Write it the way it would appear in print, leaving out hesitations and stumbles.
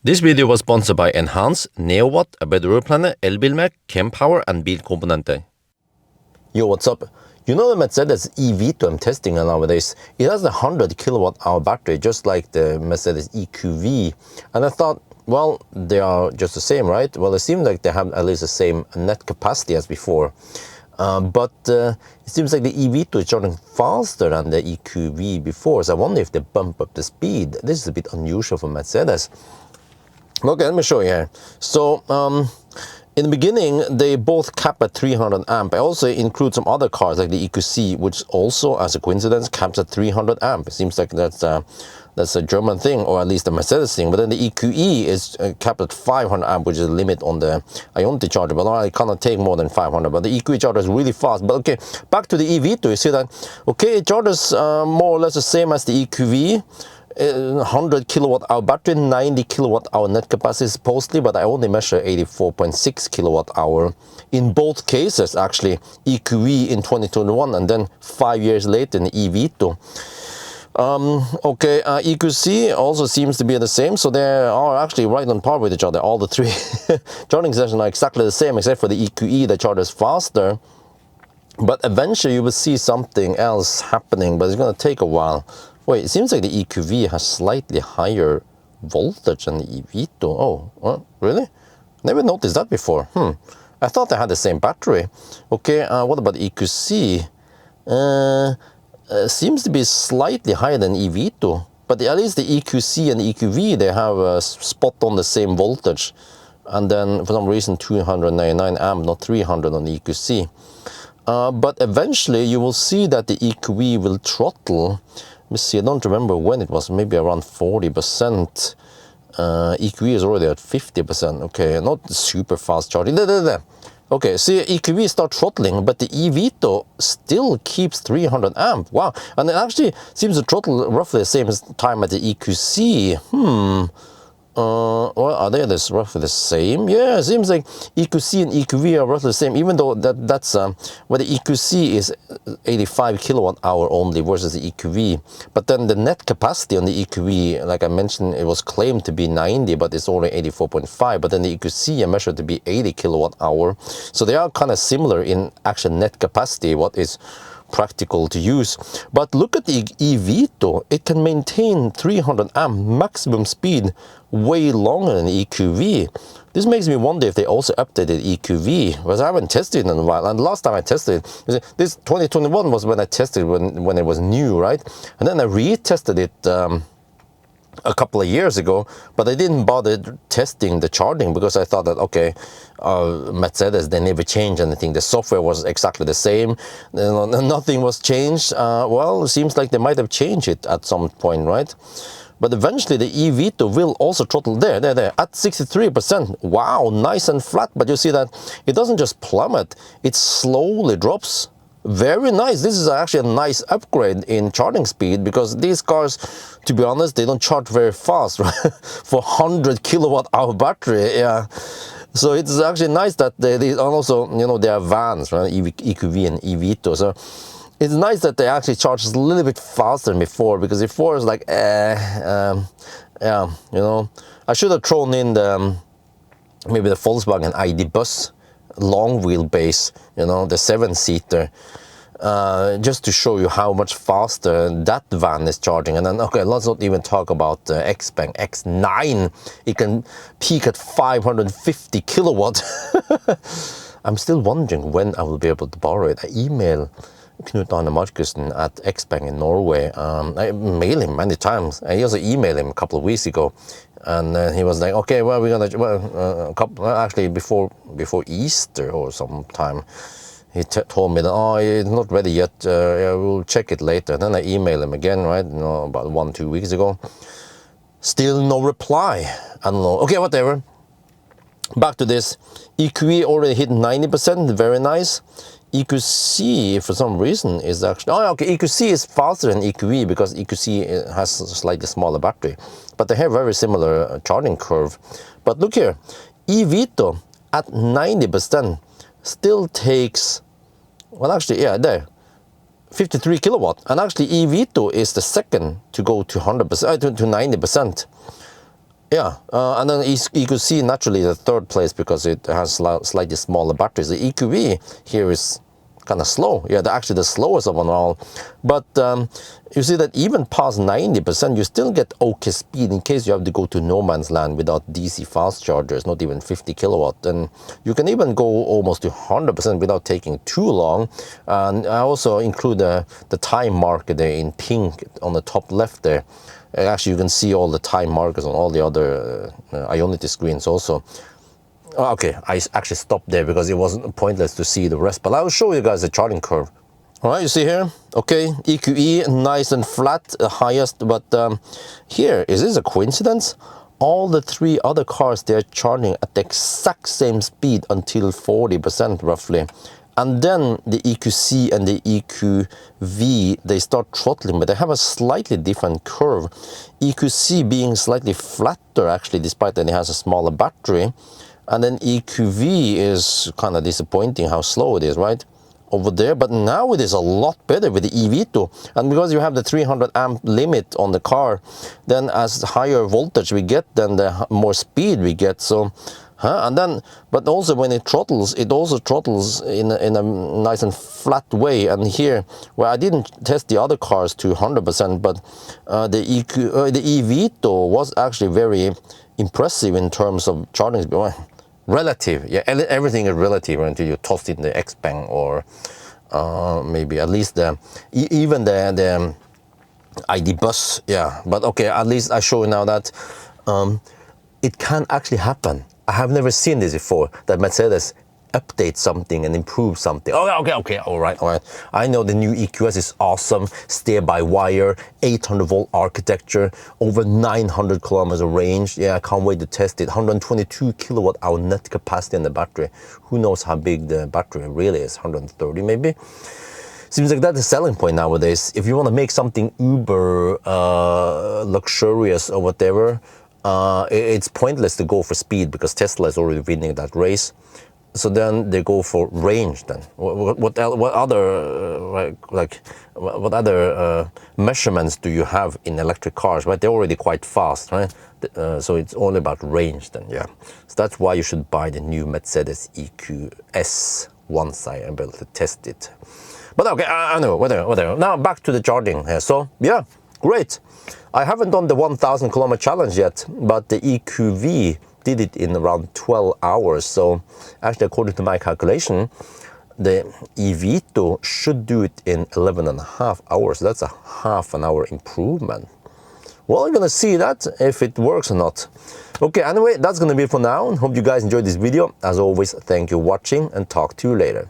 This video was sponsored by Enhance, NeoWatt, A Better Road Planner, Elbilmek, Kempower and Bilkomponenter. Yo, what's up? You know the Mercedes eVito I'm testing nowadays? It has a 100 kilowatt hour battery, just like the Mercedes EQV. And I thought, well, they are just the same, right? Well, it seems like they have at least the same net capacity as before. But it seems like the eVito is charging faster than the EQV before. So I wonder if they bump up the speed. This is a bit unusual for Mercedes. Okay, let me show you here. So in the beginning, they both cap at 300 amp. I also include some other cars like the EQC, which also, as a coincidence, caps at 300 amp. It seems like that's a German thing, or at least a Mercedes thing. But then the EQE is capped at 500 amp, which is a limit on the Ioniq charger. But I cannot take more than 500. But the EQE charger is really fast. But okay, back to the eVito. You see that, okay, it charges more or less the same as the EQV. 100 kilowatt hour battery, 90 kilowatt hour net capacity supposedly, but I only measure 84.6 kilowatt hour in both cases, actually. EQV in 2021 and then 5 years later in the eVito. Okay, EQC also seems to be the same, so they are actually right on par with each other. All the three charging sessions are exactly the same, except for the EQE that charges faster. But eventually you will see something else happening, but it's going to take a while. Wait, it seems like the EQV has slightly higher voltage than the eVito. Oh, well, really? Never noticed that before. I thought they had the same battery. Okay, what about the EQC? Seems to be slightly higher than eVito. But at least the EQC and the EQV, they have spot on the same voltage. And then, for some reason, 299 amp, not 300 on the EQC. But eventually, you will see that the EQV will throttle. Let me see, I don't remember when it was, maybe around 40%. EQV is already at 50%. Okay, not super fast charging. There. Okay, see, EQV start throttling, but the eVito still keeps 300 amp. Wow, and it actually seems to throttle roughly the same time as the EQC. Well, are they roughly the same? Yeah, it seems like EQC and EQV are roughly the same, even though that's where the EQC is 85 kilowatt hour only versus the EQV. But then the net capacity on the EQV, like I mentioned, it was claimed to be 90, but it's only 84.5. But then the EQC are measured to be 80 kilowatt hour. So they are kind of similar in actual net capacity, what is practical to use. But look at the eVito, it can maintain 300 amp maximum speed way longer than the EQV. This makes me wonder if they also updated EQV, because I haven't tested it in a while. And the last time I tested it, this 2021 was when I tested it when it was new, right? And then I retested it a couple of years ago, but I didn't bother testing the charging because I thought that, okay, Mercedes, they never changed anything. The software was exactly the same. Nothing was changed. Well, it seems like they might have changed it at some point, right? But eventually the eVito will also throttle there, at 63%. Wow, nice and flat. But you see that it doesn't just plummet, it slowly drops. Very nice. This is actually a nice upgrade in charging speed, because these cars, to be honest, they don't charge very fast, right? For 100 kilowatt hour battery, yeah. So it's actually nice that they also, you know, they are vans, right? EQV and eVito. So it's nice that they actually charge a little bit faster than before, because before it's like, yeah, you know, I should have thrown in maybe the Volkswagen ID bus long wheelbase, you know, the 7-seater, just to show you how much faster that van is charging. And then, okay, let's not even talk about the Xpeng X9. It can peak at 550 kilowatt. I'm still wondering when I will be able to borrow it. I email Knut Arne Markussen at Xpeng in Norway. I mailed him many times. I also emailed him a couple of weeks ago. And he was like, okay, well, we're gonna, actually before Easter or sometime, he told me that, oh, it's not ready yet, yeah, we'll check it later. And then I emailed him again, right, you know, about 1-2 weeks ago. Still no reply. I don't know. Okay, whatever. Back to this. EQE already hit 90%, very nice. EQC, for some reason, is actually... Oh, okay, EQC is faster than EQV because EQC has a slightly smaller battery. But they have very similar charging curve. But look here, eVito at 90% still takes... Well, actually, yeah, there. 53 kilowatt. And actually, eVito is the second to go to 100%, to 90%. Yeah, and then EQC naturally the third place because it has slightly smaller batteries. The EQV here is kind of slow. Yeah, actually the slowest of them all. But you see that even past 90%, you still get okay speed in case you have to go to no man's land without DC fast chargers, not even 50 kilowatt. And you can even go almost to 100% without taking too long. And I also include the time marker there in pink on the top left there. Actually, you can see all the time markers on all the other Ioniq screens also. Okay, I actually stopped there because it wasn't pointless to see the rest, but I'll show you guys the charging curve. All right, you see here, okay, EQE, nice and flat, highest, but here, is this a coincidence? All the three other cars, they're charging at the exact same speed until 40% roughly. And then the EQC and the EQV, they start throttling, but they have a slightly different curve. EQC being slightly flatter actually, despite that it has a smaller battery. And then EQV is kind of disappointing how slow it is, right? Over there, but now it is a lot better with the eVito. And because you have the 300 amp limit on the car, then as higher voltage we get, then the more speed we get. So, and then, but also when it also throttles in a nice and flat way. And here, where I didn't test the other cars to 100%, but the eVito was actually very impressive in terms of charging speed. Relative, yeah, everything is relative until you toss in the X-Bang or maybe at least even the ID bus, yeah. But okay, at least I show you now that it can actually happen. I have never seen this before, that Mercedes update something and improve something. Okay, all right. I know the new EQS is awesome, steer-by-wire, 800-volt architecture, over 900 kilometers of range. Yeah, I can't wait to test it. 122 kilowatt-hour net capacity in the battery. Who knows how big the battery really is? 130 maybe? Seems like that's a selling point nowadays. If you want to make something uber luxurious or whatever, it's pointless to go for speed because Tesla is already winning that race. So then they go for range. Then what other measurements do you have in electric cars? Right, they're already quite fast, right? So it's all about range. Then yeah, so that's why you should buy the new Mercedes EQS once I am able to test it. But okay, I know whatever. Now back to the charging here. So yeah, great. I haven't done the 1,000 kilometer challenge yet, but the EQV did it in around 12 hours. So actually, according to my calculation, the eVito should do it in 11.5 hours. That's a half an hour improvement. Well, I'm gonna see that if it works or not. Okay, anyway, that's gonna be it for now. Hope you guys enjoyed this video. As always, thank you for watching and talk to you later.